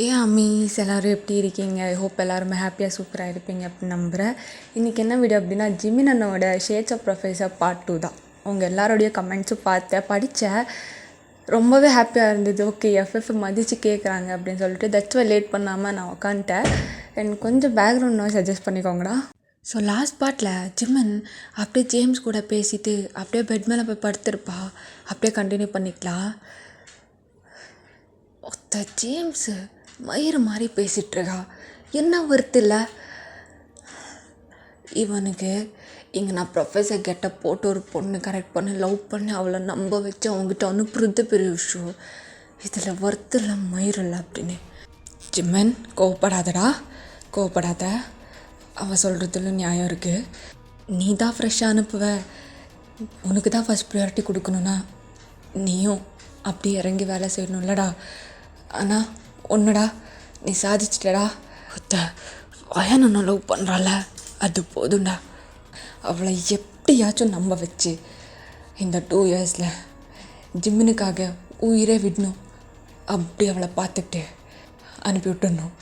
அம்மீஸ் எல்லோரும் எப்படி இருக்கீங்க? ஐ ஹோப் எல்லாருமே ஹாப்பியாக சூப்பராக இருப்பீங்க அப்படின்னு நம்புகிறேன். இன்றைக்கி என்ன வீடியோ அப்படின்னா, ஜிமின் அண்ணனோட ஷேட்ஸ் ஆஃப் ப்ரொஃபைஸர் பார்ட் 2 தான். அவங்க எல்லாரோடைய கமெண்ட்ஸும் பார்த்தேன், படித்தேன். ரொம்பவே ஹாப்பியாக இருந்தது. ஓகே, எஃப்எஃப் மதித்து கேட்குறாங்க அப்படின்னு சொல்லிட்டு தட்ஸ் வை லேட் பண்ணாமல் நான் உட்காந்துட்டேன். எனக்கு கொஞ்சம் பேக்ரவுண்ட் நாய்ஸ் சஜஸ்ட் பண்ணிக்கோங்கடா. ஸோ லாஸ்ட் பார்ட்டில் ஜிமின் அப்படியே ஜேம்ஸ் கூட பேசிட்டு அப்படியே பெட் மேலே போய் படுத்துருப்பா. அப்படியே கண்டினியூ பண்ணிக்கலாம். ஒத்த ஜேம்ஸு மயிறு மாதிரி பேசிகிட்ருக்கா. என்ன வருத்து இல்லை இவனுக்கு? இங்கே நான் ப்ரொஃபஸர் கெட்டப் போட்டு ஒரு பொண்ணு கரெக்ட் பண்ணி லவ் பண்ணி அவளை நம்ப வச்சு அவங்ககிட்ட அனுப்புறது பெரிய விஷயம். இதில் வருத்து இல்லை மயிறு இல்லை அப்படின்னு. ஜிம்மன் கோவப்படாதடா, கோவப்படாத. அவள் சொல்கிறதுல நியாயம் இருக்குது. நீ தான் ஃப்ரெஷ்ஷாக அனுப்புவ, உனக்கு தான் ஃபஸ்ட் ப்ரையாரிட்டி கொடுக்கணுன்னா நீயும் அப்படி இறங்கி வேலை செய்யணும்லடா. ஆனால் ஒன்றுடா, நீ சாதிச்சிட்டடா. வயன் ஒன்று லவ் பண்ணுறால, அது போதும்டா. அவளை எப்படியாச்சும் நம்ப வச்சு இந்த 2 இயர்ஸில் ஜிம்மினுக்காக உயிரே விடணும். அப்படி அவளை பார்த்துக்கிட்டு அனுப்பி விட்டுடணும்.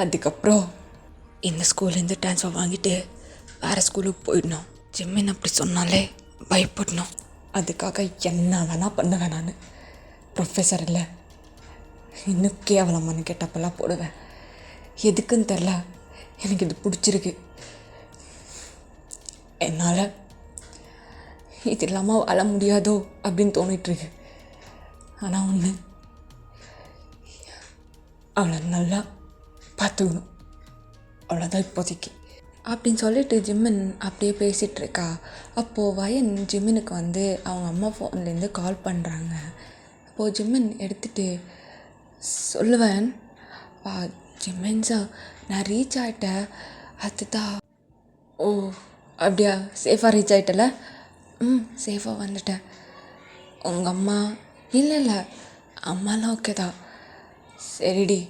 அதுக்கப்புறம் இந்த ஸ்கூல்லேருந்து ட்ரான்ஸ்ஃபர் வாங்கிட்டு வேறு ஸ்கூலுக்கு போயிடணும். ஜிம்மின் அப்படி சொன்னாலே பயப்படணும். அதுக்காக என்ன வேணால் பண்ணுவேன் நான். ப்ரொஃபஸர் இல்லை, இன்னும் கேவலமான கெட்டப்பெல்லாம் போடுவேன். எதுக்குன்னு தெரில, எனக்கு இது பிடிச்சிருக்கு. என்னால் இது இல்லாமல் வாழ முடியாதோ அப்படின்னு தோணிகிட்ருக்கு. ஆனால் ஒன்று, அவளை நல்லா பார்த்துக்கணும், அவ்வளோதான் இப்போதைக்கு அப்படின்னு சொல்லிட்டு ஜிம்மின் அப்படியே பேசிகிட்ருக்கா. அப்போது வயன் ஜிம்மினுக்கு அவங்க அம்மா ஃபோன்லேருந்து கால் பண்ணுறாங்க. அப்போது ஜிம்மின் எடுத்துகிட்டு சொல்லுவேன், ஜிம்மின் சார் நான் ரீச் ஆகிட்டேன், அதுதான். ஓ அப்படியா, சேஃபாக ரீச் ஆகிட்டல? சேஃபாக வந்துட்டேன். உங்கள் அம்மா? இல்லை அம்மாலாம் ஓகே தான். சரிடி,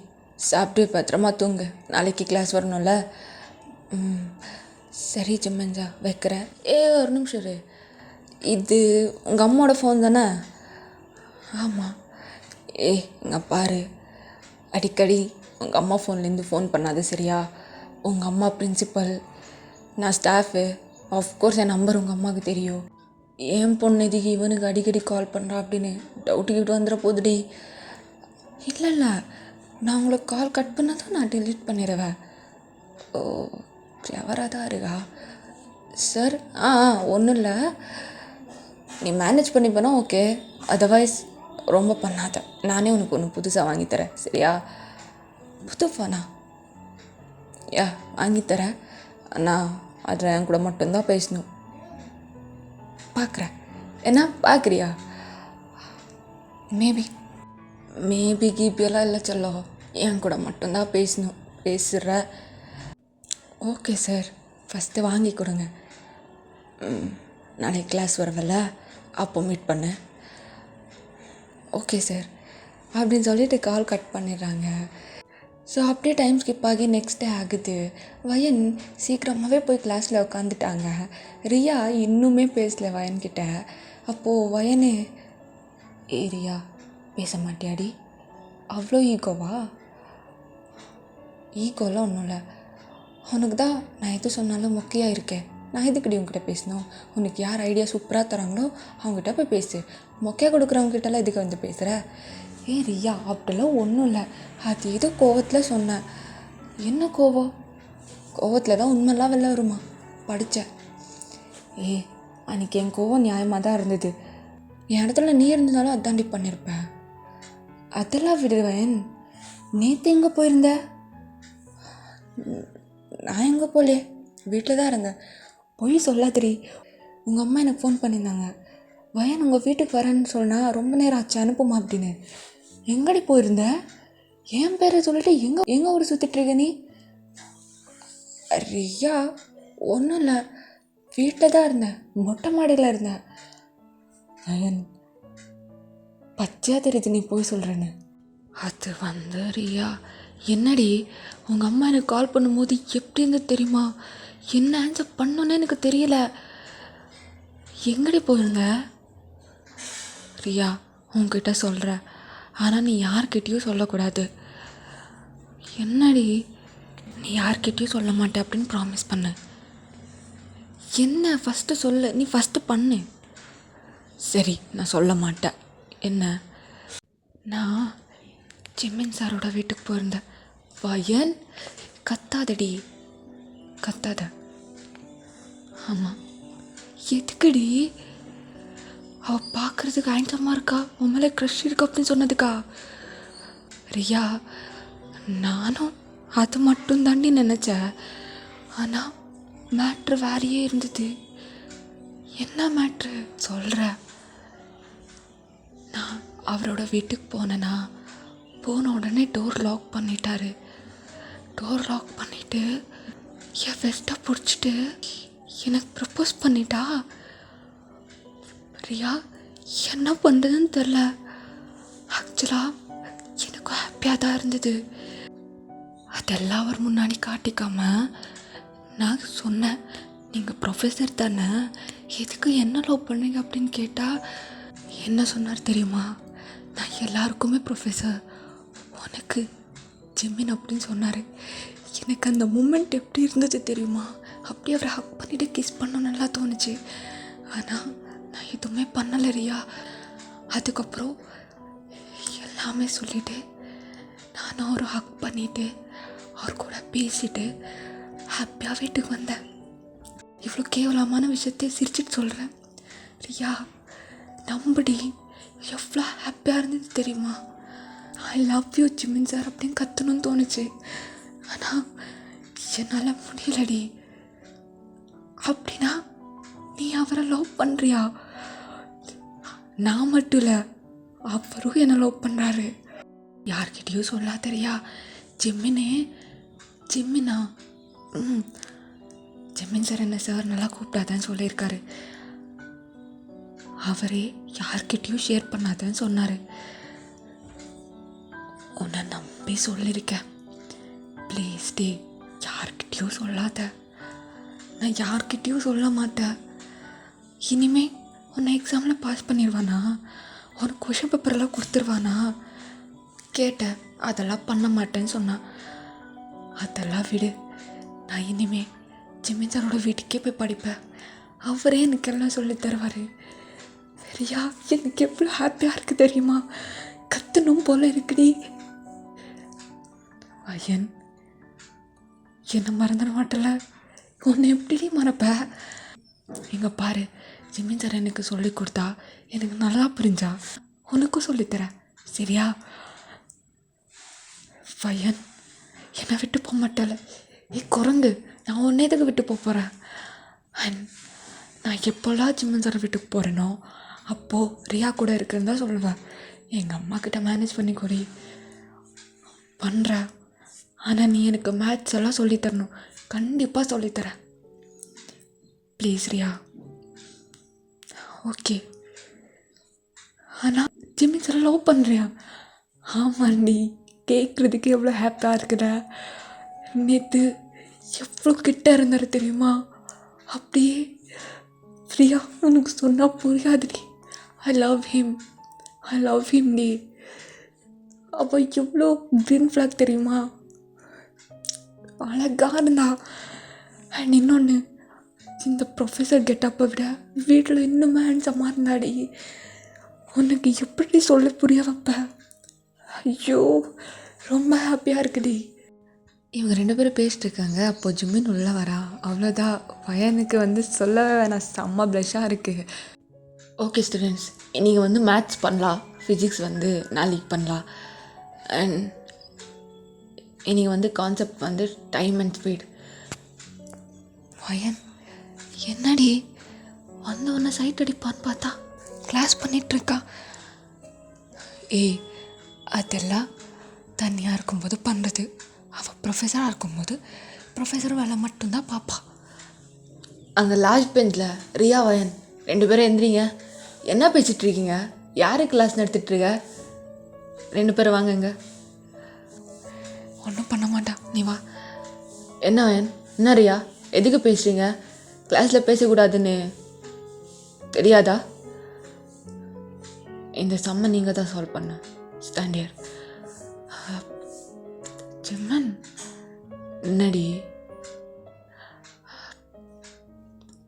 சாப்பிட்டு பத்திரமா தூங்கு, நாளைக்கு கிளாஸ் வரணும்ல. சரி ஜிம்மின் சார் வைக்கிறேன். ஒரு நிமிஷம் இரு, இது உங்கள் அம்மாவோட ஃபோன் தானே? ஆமாம். இங்கே பாரு, அடிக்கடி உங்கள் அம்மா ஃபோன்லேருந்து ஃபோன் பண்ணாது சரியா? உங்கள் அம்மா பிரின்சிபல், நான் ஸ்டாஃபு. ஆஃப்கோர்ஸ் என் நம்பர் உங்கள் அம்மாவுக்கு தெரியும். என் பொண்ணு இதுக்கு இவனுக்கு அடிக்கடி கால் பண்ணுறா அப்படின்னு டவுட்டுக்கிட்டு வந்துட போகுதுடி. இல்லை நான் உங்களுக்கு கால் கட் பண்ணால் தான் நான் டெலீட் பண்ணிடுவேன். ஓ கிளவராக தான் இருக்கா சார். ஒன்றும் இல்லை, நீ மேனேஜ் பண்ணிப்பேனா ஓகே, அதர்வைஸ் ரொம்ப பண்ணாத. நானே உனக்கு ஒன்று புதுசாக வாங்கித்தரேன் சரியா? புது ஃபோனா? வாங்கித்தரேன். ஆனால் அதில் என் கூட மட்டும்தான் பேசணும். பார்க்குறேன். என்ன பார்க்குறியா? மேபி கீபியெல்லாம் இல்லை செல்லோ, என் கூட மட்டும்தான் பேசணும். பேசுகிற? ஓகே சார், ஃபஸ்ட்டு வாங்கி கொடுங்க. நாளைக்கு கிளாஸ் வரவில்ல, அப்போ மீட் பண்ணேன். ஓகே சார் அப்படின்னு சொல்லிட்டு கால் கட் பண்ணிடுறாங்க. ஸோ அப்படியே டைம் ஸ்கிப் ஆகி நெக்ஸ்ட் டே ஆகுது. வயன் சீக்கிரமாகவே போய் கிளாஸில் உட்காந்துட்டாங்க. ரியா இன்னுமே பேசல வயன்கிட்ட. அப்போது வயனு, ரியா பேச மாட்டியாடி? அவ்வளோ ஈகோவா? ஈகோலாம் ஒன்றும் இல்லை, உனக்கு தான் நான் எது சொன்னாலும் மொக்கையாக இருக்கேன். நான் எதுக்கடி உங்ககிட்ட பேசணும்? உனக்கு யார் ஐடியா சூப்பராக தராங்களோ அவங்ககிட்ட போய் பேசு. மொக்கையாக கொடுக்குறவங்ககிட்டலாம் எதுக்கு பேசுகிற? ரியா அப்படிலாம் ஒன்றும் இல்லை, அது ஏதோ கோவத்தில் சொன்னேன். என்ன கோவத்தில் தான் உண்மைலாம் வெளில வருமா? படித்தேன். அன்றைக்கி என் கோவம் நியாயமாக தான் இருந்தது. என் இடத்துல நீ இருந்ததாலும் அதாண்டி பண்ணியிருப்பேன். அதெல்லாம் விடுவேன். நேற்று எங்கே போயிருந்த? நான் எங்கே போகலையே, வீட்டில் தான் இருந்தேன். பொய் சொல்லாதடி. உங்கள் அம்மா எனக்கு ஃபோன் பண்ணியிருந்தாங்க, வயன் உங்கள் வீட்டுக்கு வரேன்னு சொன்னால் ரொம்ப நேரம் ஆச்சு அனுப்புமா அப்படின்னு. எங்கடி போயிருந்த? என் பேரை சொல்லிட்டு எங்கே ஊர் சுற்றிட்டுருக்க நீ? ரியா ஒன்றும் இல்லை, வீட்டில் தான் இருந்தேன், மொட்டை மாடியில் இருந்தேன். வயன் பச்சையாக தெரியுது நீ போய் சொல்கிறேன்னு. அது ரியா, என்னடி உங்கள் அம்மா எனக்கு கால் பண்ணும்போது எப்படி இருந்து தெரியுமா? என்ன ஆன்சர் பண்ணோன்னே எனக்கு தெரியல. எங்கடி போயிருந்த? ரியா உங்ககிட்ட சொல்கிறேன், ஆனால் நீ யார்கிட்டையும் சொல்லக்கூடாது. என்னடி நீ யார்கிட்டயும் சொல்ல மாட்டே அப்படின்னு ப்ராமிஸ் பண்ண. என்ன ஃபஸ்ட்டு சொல்லு, நீ ஃபஸ்ட்டு பண்ணு. சரி நான் சொல்ல மாட்டேன். என்ன? நான் ஜிம்மின் சாரோட வீட்டுக்கு போயிருந்தேன். வயன், கத்தாதடி, கத்தாத. ஆமாம். எதுக்குடி? அவள் பார்க்குறதுக்கு ஹேண்ட்ஸமாக இருக்கா, உன் மேலே க்ரஷ் இருக்கு அப்படின்னு சொன்னதுக்கா? ரியா, நானும் அது மட்டும் தாண்டி நினச்சேன். ஆனால் மேட்ரு வேறையே இருந்தது. என்ன மேட்ரு சொல்கிற? நான் அவரோட வீட்டுக்கு போனேன்னா, போன உடனே டோர் லாக் பண்ணிட்டாரு. டோர் லாக் பண்ணிவிட்டு என் வெஸ்ட்டை பிடிச்சிட்டு எனக்கு ப்ரப்போஸ் பண்ணிட்டா. ரியா, என்ன பண்ணுறதுன்னு தெரில. ஆக்சுவலாக எனக்கு ஹாப்பியாக தான் இருந்தது. அதெல்லாம் அவர் முன்னாடி காட்டிக்காம நான் சொன்னேன், நீங்கள் ப்ரொஃபஸர் தானே, எதுக்கு என்ன லவ் பண்ணீங்க அப்படின்னு கேட்டால் என்ன சொன்னார் தெரியுமா? நான் எல்லாருக்குமே ப்ரொஃபஸர், உனக்கு ஜிம்மின் அப்படின்னு சொன்னார். எனக்கு அந்த மூமெண்ட் எப்படி இருந்தது தெரியுமா? அப்படியே அவரை ஹக் பண்ணிவிட்டு கிஸ் பண்ண நல்லா தோணுச்சு. ஆனால் நான் எதுவுமே பண்ணலை ரியா. அதுக்கப்புறம் எல்லாமே சொல்லிவிட்டு நானும் ஒரு ஹக் பண்ணிவிட்டு அவர் கூட பேசிட்டு ஹாப்பியாக வீட்டுக்கு வந்தேன். இவ்வளோ கேவலமான விஷயத்தையே சிரிச்சிட்டு சொல்கிறேன். ரியா நம்படி, எவ்வளோ ஹாப்பியாக இருந்தது தெரியுமா? ஐ லவ் யூ ஜிம்மின் சார் அப்படின்னு கத்தணும்னு தோணுச்சு. ஆனால் என்னால் முடியலடி. அப்படின்னா நீ அவரை லவ் பண்ணுறியா? நான் மட்டும் இல்லை, அவரும் என்னை லவ் பண்ணுறாரு. யார்கிட்டையும் சொல்லாத ரியா. ஜிம்மினா ஜிம்மின் சார் என்ன சார் நல்லா கூப்பிடாதான்னு சொல்லியிருக்காரு. அவரே யார்கிட்டையும் ஷேர் பண்ணாதன்னு சொன்னார். உன்னை நம்பி சொல்லியிருக்கேன், ப்ளீஸ் டே யார்கிட்டையும் சொல்லாத. நான் யார்கிட்டையும் சொல்ல மாட்டேன். இனிமே உன்னை எக்ஸாமில் பாஸ் பண்ணிடுவானா? உனக்கு கொஷின் பேப்பரெல்லாம் கொடுத்துருவானா? கேட்டேன், அதெல்லாம் பண்ண மாட்டேன்னு சொன்னான். அதெல்லாம் விடு, நான் இனிமே ஜிம்மின் சாரோட வீட்டுக்கே போய் படிப்பேன். அவரே எனக்கு எல்லாம் சொல்லி தருவார். சரியா? எனக்கு எவ்வளோ ஹாப்பியாக இருக்குது தெரியுமா? கத்தணும் போல இருக்குடி. ஐயன், என்னை மறந்துட மாட்டல, உன்னை எப்படி மறப்ப? இங்கே பாரு, ஜிம்மின் சார் எனக்கு சொல்லி கொடுத்தா எனக்கு நல்லா புரிஞ்சா உனக்கும் சொல்லித்தரேன், சரியா? பையன், என்னை விட்டு போக மாட்டல. குரங்கு, நான் உன்னே எதுக்கு விட்டு போகிறேன்? அண்ட் நான் எப்போல்லாம் ஜிம்மின் சார் வீட்டுக்கு போகிறேனோ அப்போது ரியா கூட இருக்குன்னு தான் சொல்லுவேன். எங்கள் அம்மா கிட்ட மேனேஜ் பண்ணி கொடி பண்ணுற. ஆனால் நீ எனக்கு மேத்ஸ் எல்லாம் சொல்லித்தரணும், கண்டிப்பாக சொல்லித்தரேன். ப்ளீஸ் ரியா. ஓகே. ஆனால் ஜிம்மின் சார் லவ் பண்ணுறியா? ஆமாண்டி. கேட்குறதுக்கு எவ்வளோ ஹாப்பியாக இருக்குற. நேற்று எவ்வளோ கிட்ட இருந்தார் தெரியுமா? அப்படியே ஃப்ரீயா உனக்கு சொன்னால் புரியாதுடி. ஐ லவ் ஹிம் டி. அவள் எவ்வளோ க்ரீன் ஃப்ளாக் தெரியுமா? அழகாக இருந்தா. அண்ட் இன்னொன்று, இந்த ப்ரொஃபஸர் கெட்டப்பை விட வீட்டில் இன்னும் ஹேண்ட்ஸமாக இருந்தாடி. உனக்கு எப்படி சொல்ல புரிய வைப்ப? ஐயோ, ரொம்ப ஹாப்பியாக இருக்குடி. இவங்க 2 பேரும் பேசிட்டு இருக்காங்க. அப்போது ஜிம்மின் உள்ளே வரா. அவ்வளோதான், பையனுக்கு சொல்ல வேணாம், செம்ம ப்ளஷ்ஷாக இருக்குது. ஓகே ஸ்டூடெண்ட்ஸ், நீங்கள் மேத்ஸ் பண்ணலாம், ஃபிசிக்ஸ் நாளைக்கு பண்ணலாம். அண்ட் இன்றைக்கி கான்செப்ட் டைம் அண்ட் ஸ்பீட். பையன் என்னடி உன்னை சைட் அடிப்பான்னு பார்த்தா கிளாஸ் பண்ணிகிட்ருக்கா. அதெல்லாம் தனியாக இருக்கும்போது பண்ணுறது. அவள் ப்ரொஃபஸராக இருக்கும்போது ப்ரொஃபஸர் வேலை மட்டும்தான் பாப்பா. அந்த லாஸ்ட் பெஞ்சில் ரியா வயன் 2 பேரும் எந்திரிங்க. என்ன பேசிகிட்ருக்கீங்க? யார் கிளாஸ் நடத்திட்டுருக்க? 2 பேரும் வாங்கங்க. ஒன்றும் பண்ண மாட்டான், நீ வா. என்ன வயன், என்ன ரியா, எதுக்கு பேசுகிறீங்க? கிளாஸில் பேசக்கூடாதுன்னு தெரியாதா? இந்த சம்மை நீங்கள் தான் சால்வ் பண்ண. Stand here. ஜிம்மன் என்னடி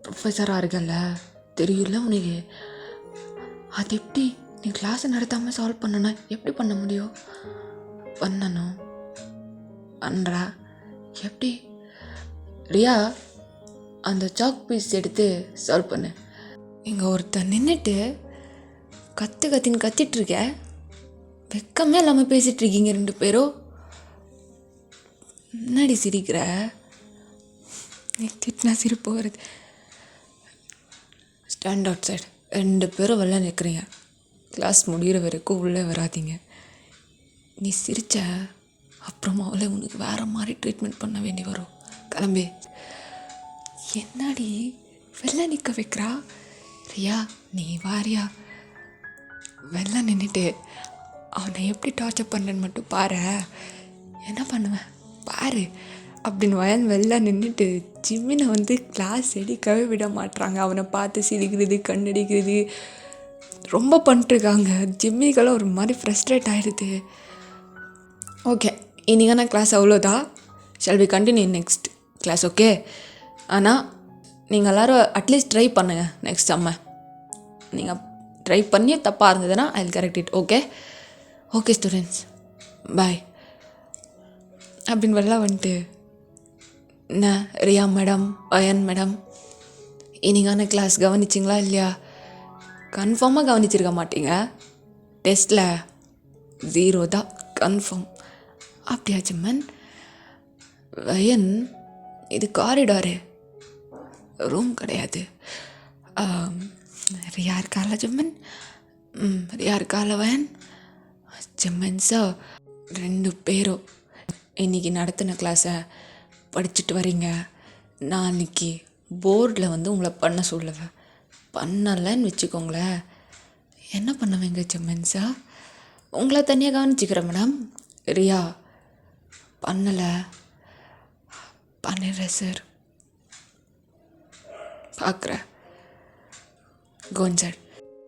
ப்ரொஃபஸராக இருக்கல தெரியல உனக்கு, அது எப்படி நீ கிளாஸை நடத்தாமல் சால்வ் பண்ணனா எப்படி பண்ண முடியும்? பண்ணணும் பண்ணுறா எப்படி? ரியா அந்த சாக் பீஸ் எடுத்து சால்வ் பண்ணு. இங்கே ஒருத்தர் நின்றுட்டு கத்தின்னு கத்திட்டுருக்க, வெக்கமே இல்லாமல் பேசிகிட்டு இருக்கீங்க 2 பேரும். முன்னாடி சிரிக்கிற, நீ திட்டினா சிரிப்பு வருது. ஸ்டாண்ட் அவுட் சைடு 2 பேரும் வெளில நிற்கிறீங்க. கிளாஸ் முடிகிற வரைக்கும் உள்ளே வராதிங்க. நீ சிரிச்ச அப்புறமா அவளை உனக்கு வேறு மாதிரி ட்ரீட்மெண்ட் பண்ண வேண்டி வரும். கிளம்பி. என்னடி வெளில நிற்க வைக்கிறா? ரியா நீ வாரியா, வெளில நின்றுட்டு அவனை எப்படி டார்ச்சர் பண்ணுறேன்னு மட்டும் பாரு. என்ன பண்ணுவேன் பாரு அப்படின்னு வயன் வெளில நின்றுட்டு ஜிம்மினை வந்து கிளாஸ் எடுக்கவே விட மாட்டுறாங்க. அவனை பார்த்து சிரிக்கிறது, கண்ணடிக்கிறது ரொம்ப பண்ணிட்டுருக்காங்க. ஜிம்மிக்கெல்லாம் ஒரு மாதிரி ஃப்ரஸ்ட்ரேட் ஆகிடுது. ஓகே, இன்றைக்கான கிளாஸ் அவ்வளோதான். Shall we continue next class? Okay, ஆனால் நீங்கள் எல்லோரும் அட்லீஸ்ட் ட்ரை பண்ணுங்கள். நெக்ஸ்ட் செம்ம நீங்கள் ட்ரை பண்ணி தப்பாக இருந்ததுன்னா I will correct it. Okay okay students, bye அப்படின்னு வெளில வந்துட்டு, என்ன ரியா மேடம், அயன் மேடம், இன்றைக்கான கிளாஸ் கவனிச்சிங்களா இல்லையா? கன்ஃபார்மாக கவனிச்சிருக்க மாட்டீங்க. டெஸ்ட்டில் 0 தான் கன்ஃபார்ம். அப்படியா ஜிம்மன்? வயன் இது காரிடாரு, ரூம் கிடையாது. ரியா இருக்கால ஜிம்மன்? ரியா இருக்கால வயன்? ஜிம்மன் சார் 2 பேரும் இன்றைக்கி நடத்தின கிளாஸை படிச்சுட்டு வரீங்க. நாளைக்கு போர்டில் வந்து உங்களை பண்ண சொல்லுவேன். பண்ணலைன்னு வச்சுக்கோங்களேன், என்ன பண்ணுவேங்க ஜிம்மன் சார்? உங்களை தனியாக கவனிச்சிக்கிறேன் மேடம். ரியா பண்ணலை, பண்ணிடுறேன் சார், பார்க்குறேன் கோன்சர்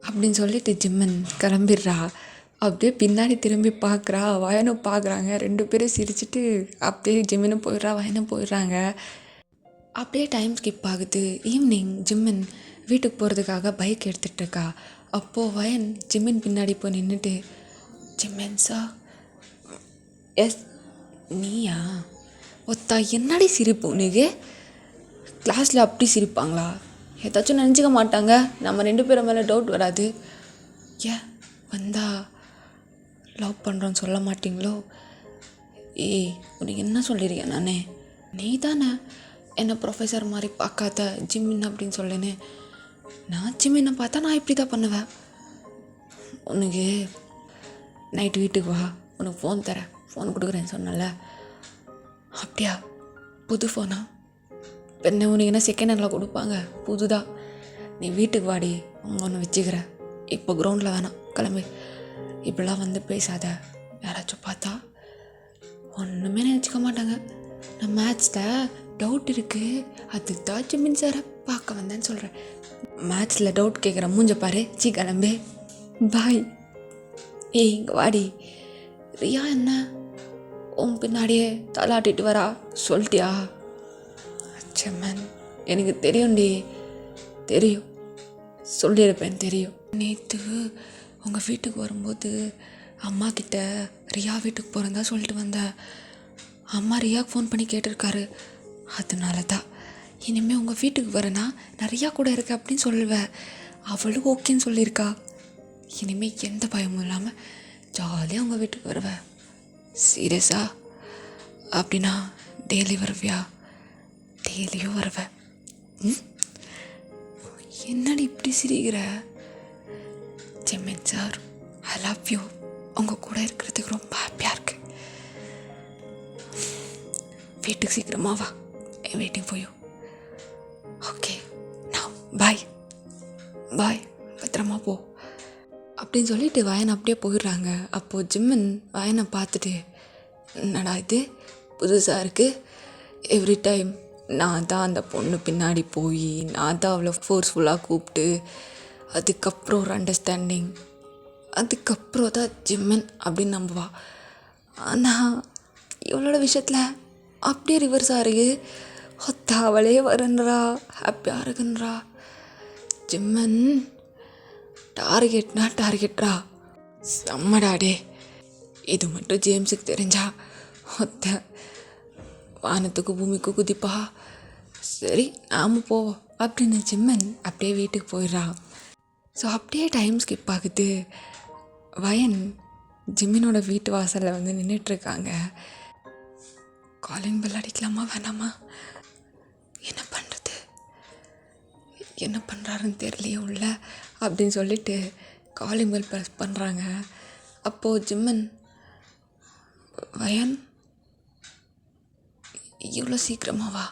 அப்படின்னு சொல்லிட்டு ஜிம்மன் கிளம்பிடுறா. அப்படியே பின்னாடி திரும்பி பார்க்குறா, வயனும் பார்க்குறாங்க. 2 பேரும் சிரிச்சுட்டு அப்படியே ஜிம்மினும் போயிடுறா, வயனும் போயிடுறாங்க. அப்படியே டைம் ஸ்கிப் ஆகுது. ஈவினிங் ஜிம்மன் வீட்டுக்கு போகிறதுக்காக பைக் எடுத்துகிட்ருக்கா. அப்போது வயன் ஜிம்மின் பின்னாடி போய் நின்றுட்டு, ஜிம்மன் சார். எஸ் நீயா? ஒத்தா என்னடி சிரிப்பு உனக்கு? கிளாஸில் அப்படி சிரிப்பாங்களா? ஏதாச்சும் நினச்சிக்க மாட்டாங்க? நம்ம 2 பேரும் மேலே டவுட் வராது? ஏன் வந்தா லவ் பண்ணுறோன்னு சொல்ல மாட்டிங்களோ? ஏய் உனக்கு என்ன சொல்லியிருக்கேன் நானே? நீ தானே என்னை ப்ரொஃபஸர் மாதிரி பார்க்காத ஜிம்மின் அப்படின்னு சொல்லேன்னு. நான் ஜிம்மினை பார்த்தா நான் இப்படி தான் பண்ணுவேன். உனக்கு நைட்டு வீட்டுக்கு வா, உனக்கு ஃபோன் தரேன், ஃபோன் கொடுக்குறேன்னு சொன்னல. அப்படியா? புது ஃபோனா? என்ன உனக்கு என்ன செகண்ட் ஹேண்டில் கொடுப்பாங்க? புதுதான். நீ வீட்டுக்கு வாடி, அவங்க ஒன்று வச்சுக்கிறேன். இப்போ கிரவுண்டில் வேணாம், கிளம்பி. இப்படிலாம் வந்து பேசாத, யாராச்சும் பார்த்தா ஒன்றுமே நினச்சிக்க மாட்டாங்க. நான் மேத்ஸில் டவுட் இருக்குது, அது தான் ஜிம்மின் சாரை பார்க்க வந்தேன்னு சொல்கிறேன். மேத்ஸில் டவுட் கேட்குற மூஞ்ச பாரு, கிளம்பு, பாய். ஏய் இங்கே வாடி. ரியா என்ன உன் பின்னாடியே தலாட்டிட்டு வரா, சொல்லிட்டியா? ஜிம்மன் எனக்கு தெரியும்டி, தெரியும், சொல்லியிருப்பேன், தெரியும். நேற்று உங்கள் வீட்டுக்கு வரும்போது அம்மா கிட்ட ரியா வீட்டுக்கு போகிறதா சொல்லிட்டு வந்தேன். அம்மா ரியாவுக்கு ஃபோன் பண்ணி கேட்டிருக்காரு. அதனால தான் இனிமேல் உங்கள் வீட்டுக்கு வரேன்னா நான் ரியா கூட இருக்கேன் அப்படின்னு சொல்லுவேன். அவளும் ஓகேன்னு சொல்லியிருக்கா. இனிமேல் எந்த பயமும் இல்லாமல் ஜாலியாக உங்கள் வீட்டுக்கு வருவேன். சீரியஸா? அப்படின்னா டெய்லி வருவியா? டெய்லியும் வருவேன். என்னடி இப்படி சிரிக்கிற? ஜிம்மன் சார் ஐ லவ் யூ. உங்கள் கூட இருக்கிறதுக்கு ரொம்ப ஹாப்பியாக இருக்கு. வீட்டுக்கு சீக்கிரமா வா, ஐ வெயிட்டிங் ஃபார் யூ. ஓகே நான் பாய் பாய், பத்திரமா போ அப்படின்னு சொல்லிட்டு வயனை அப்படியே போயிடுறாங்க. அப்போது ஜிம்மன் வயனை பார்த்துட்டு, என்னடா இது புதுசாக இருக்குது, எவ்ரி டைம் நான் தான் அந்த பொண்ணு பின்னாடி போய் நான் தான் அவ்வளோ ஃபோர்ஸ்ஃபுல்லாக கூப்பிட்டு அதுக்கப்புறம் ஒரு அண்டர்ஸ்டாண்டிங், அதுக்கப்புறம் தான் ஜிம்மன் அப்படின்னு நம்புவா. ஆனால் இவளோட விஷயத்தில் அப்படியே ரிவர்ஸாக இருக்கு. ஒத்த அவளே வரன்றா, ஹாப்பியாக இருக்குன்றா. ஜிம்மன் டார்கெட்னா டார்கெட்ரா, செம்மடாடே. இது மட்டும் ஜேம்ஸுக்கு தெரிஞ்சா ஒத்த வானத்துக்கு பூமிக்கு குதிப்பா. சரி நாம் போவோம் அப்படின்னு ஜிம்மன் அப்படியே வீட்டுக்கு போயிடுறா. ஸோ அப்படியே டைம் ஸ்கிப் ஆகுது. வயன் ஜிம்மினோட வீட்டு வாசலில் வந்து நின்றுட்டுருக்காங்க. காலிங் பெல் அடிக்கலாமா வேணாமா, என்ன பண்ணுறது, என்ன பண்ணுறாருன்னு தெரியலையே உள்ள அப்படின்னு சொல்லிட்டு காலிங் பெல் ப்ரெஸ் பண்ணுறாங்க. அப்போது ஜிம்மன், வயன் இவ்வளோ சீக்கிரமாவா,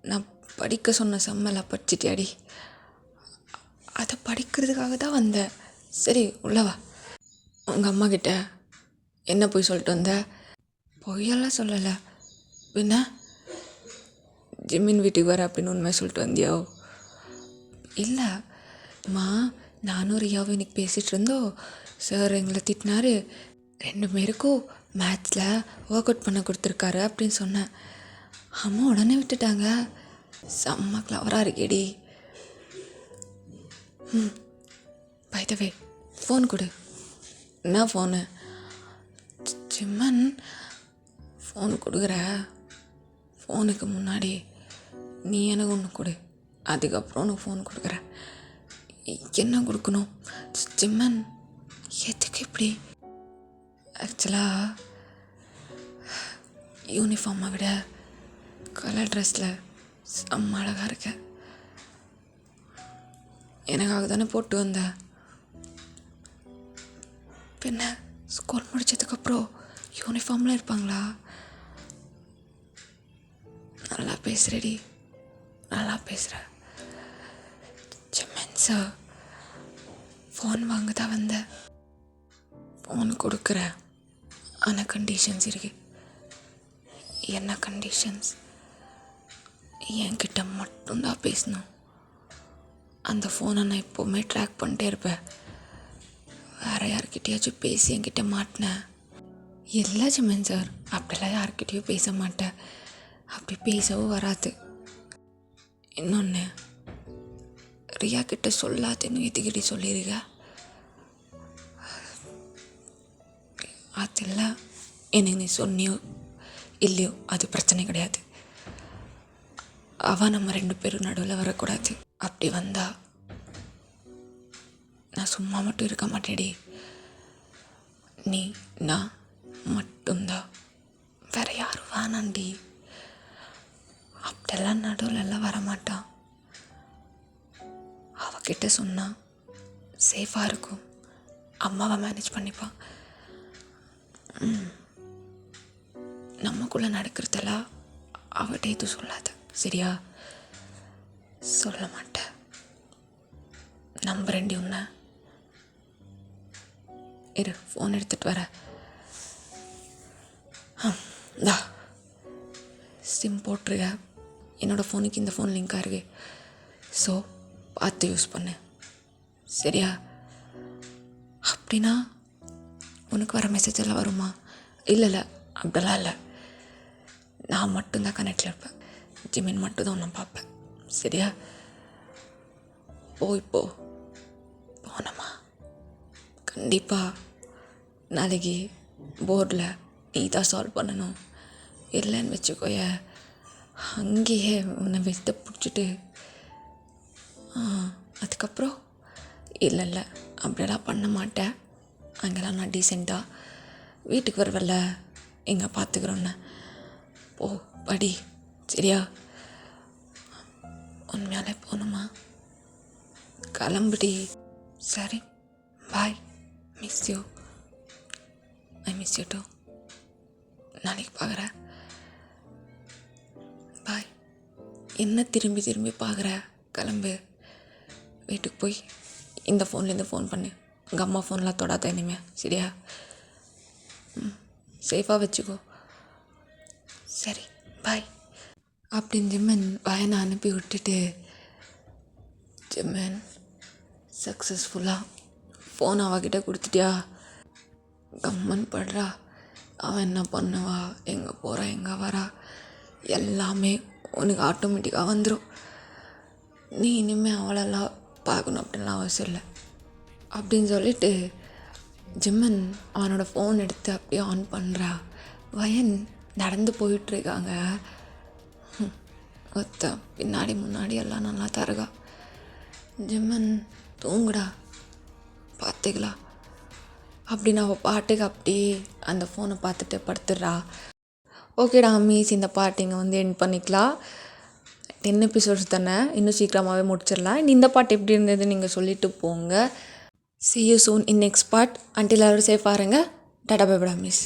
நான் படிக்க சொன்ன செம்மலை படிச்சிட்டியாடி, அதை படிக்கிறதுக்காக தான் வந்தேன். சரி உள்ளவா, உங்கள் அம்மா கிட்ட என்ன போய் சொல்லிட்டு வந்த? பொய்யெல்லாம் சொல்லலை, பின்ன ஜிம்மின் வீட்டுக்கு வர அப்படின்னு உண்மையாக சொல்லிட்டு வந்தியோ? இல்லை அம்மா, நானும் ரியாவும் இன்னைக்கு பேசிகிட்டு இருந்தோம். சார் எங்களை திட்டினாரு, 2 பேருக்கும் மேத்ஸில் ஒர்க் அவுட் பண்ண கொடுத்துருக்காரு அப்படின்னு சொன்னேன். அம்மா உடனே விட்டுட்டாங்க. செம்ம கிளவராக இருக்கேடி. பை த வே ஃபோன் கொடு. என்ன ஃபோனு? ஜிம்மன், ஃபோன் கொடுக்குற, ஃபோனுக்கு முன்னாடி நீ எனக்கு ஒன்று கொடு, அதுக்கப்புறம் உனக்கு ஃபோன் கொடுக்குறேன். என்ன கொடுக்கணும்? ஜிம்மன் எதுக்கு இப்படி? ஆக்சுவலாக யூனிஃபார்மை விட கலர் ட்ரெஸ்ஸில் செம்ம அழகாக இருக்கேன். எனக்காக தானே போட்டு வந்தேன். பின்ன ஸ்கூல் முடிச்சதுக்கப்புறம் யூனிஃபார்ம்லாம் இருப்பாங்களா? நல்லா பேசுகிறடி, நல்லா பேசுகிற. ஜிம்மன் சார், ஃபோன் வாங்க தான் வந்தேன். ஃபோன் கொடுக்குற, ஆனால் கண்டிஷன்ஸ் இருக்கு. என்ன கண்டிஷன்ஸ்? என்கிட்ட மட்டும்தான் பேசணும். அந்த ஃபோனை நான் எப்போவுமே ட்ராக் பண்ணிட்டே இருப்பேன். வேறு யார்கிட்டயாச்சும் பேசி என்கிட்ட மாட்டினேன்? இல்லை ஜிம்மன் சார், அப்படிலாம் யார்கிட்டையும் பேச மாட்டேன். அப்படி பேசவும் வராது. இன்னொன்று, ரியா கிட்ட சொல்லாதுன்னு எதுக்கிட்ட சொல்லியிருக்க? அதெல்லாம் எனக்கு நீ சொன்னியோ இல்லையோ அது பிரச்சனை கிடையாது. அவள் நம்ம 2 பேரும் நடுவில் வரக்கூடாது. அப்படி வந்தா நான் சும்மா மட்டும் இருக்க மாட்டேடி. நீ நான் மட்டும்தான், வேற யாரும் வேணாண்டி. அப்படியெல்லாம் நடுவில்லாம் வரமாட்டான். அவகிட்ட சொன்னா சேஃபாக இருக்கும், அம்மாவை மேனேஜ் பண்ணிப்பான். நமக்குள்ளே நடக்கிறதெல்லாம் அவகிட்ட எதுவும் சொல்லாத, சரியா? சொல்ல மாட்டேன். நம்புறேன்டி உன்னை. இரு, ஃபோன் எடுத்துகிட்டு வர. தா சிம் போட்டுருக்க. என்னோடய ஃபோனுக்கு இந்த ஃபோன் லிங்காக இருக்கு. ஸோ பார்த்து யூஸ் பண்ணு, சரியா? அப்படின்னா உனக்கு வர மெசேஜ் எல்லாம் வருமா? இல்லை அப்படிலாம் இல்லை. நான் மட்டும்தான் கனெக்டில் இருப்பேன். ஜிமின் மட்டும்தான் ஒன்று பார்ப்பேன், சரியா? இப்போ போனோமா? கண்டிப்பாக நாளைக்கு போர்டில் நீ தான் சால்வ் பண்ணணும். இல்லைன்னு வச்சுக்கோய, அங்கேயே உன்னை வெத்த பிடிச்சிட்டு அதுக்கப்புறம் இல்லை அப்படியெல்லாம் பண்ண மாட்டேன். அங்கெல்லாம் நான் டீசெண்டாக வீட்டுக்கு வரவில்ல, எங்கே பார்த்துக்குறோன்னு. போ படி, சரியா? உண்மையாலே போகணுமா? கிளம்புடி. சரி, bye. Miss you. I miss you too. நாளைக்கு பார்க்குறேன். பாய். என்ன திரும்பி திரும்பி பார்க்குற? கிளம்பு. வீட்டுக்கு போய் இந்த ஃபோன்லேருந்து ஃபோன் பண்ணு. உங்கள் அம்மா ஃபோன்லாம் தொடாத இனிமே, சரியா? சேஃபாக வச்சுக்கோ. சரி, பாய் அப்படின்னு ஜிம்மன் வயனை அனுப்பி விட்டுட்டு, ஜிம்மன் சக்ஸஸ்ஃபுல்லாக ஃபோன் அவகிட்ட கொடுத்துட்டியா? கம்மன் படுறா. அவன் என்ன பண்ணுவா, எங்கே போகிறா, எங்கே வரா, எல்லாமே உனக்கு ஆட்டோமேட்டிக்காக வந்துடும். நீ இனிமேல் அவளெல்லாம் பார்க்கணும் அப்படின்லாம் அவசியம் இல்லை அப்படின்னு சொல்லிட்டு ஜிம்மன் அவனோட ஃபோன் எடுத்து அப்படியே ஆன் பண்ணுறா. வயன் நடந்து போயிட்டுருக்காங்க. ஒத்த பின்னாடி முன்னாடி எல்லாம் நல்லா தருகா. ஜிம்மன் தூங்குடா பார்த்துக்கலாம் அப்படின்னு அவள் பாட்டுக்கு அப்படியே அந்த ஃபோனை பார்த்துட்டு படுத்துடுறா. ஓகேடா அம்மீஸ், இந்த பாட்டு இங்கே வந்து எண்ட் பண்ணிக்கலாம். 10 எபிசோட்ஸ் தானே, இன்னும் சீக்கிரமாகவே முடிச்சிடலாம். இந்த பாட்டு எப்படி இருந்தது நீங்கள் சொல்லிட்டு போங்க. See you soon in next part. Until எல்லாரும் சேஃபாக இருங்க. டாடா பை பை மிஸ்.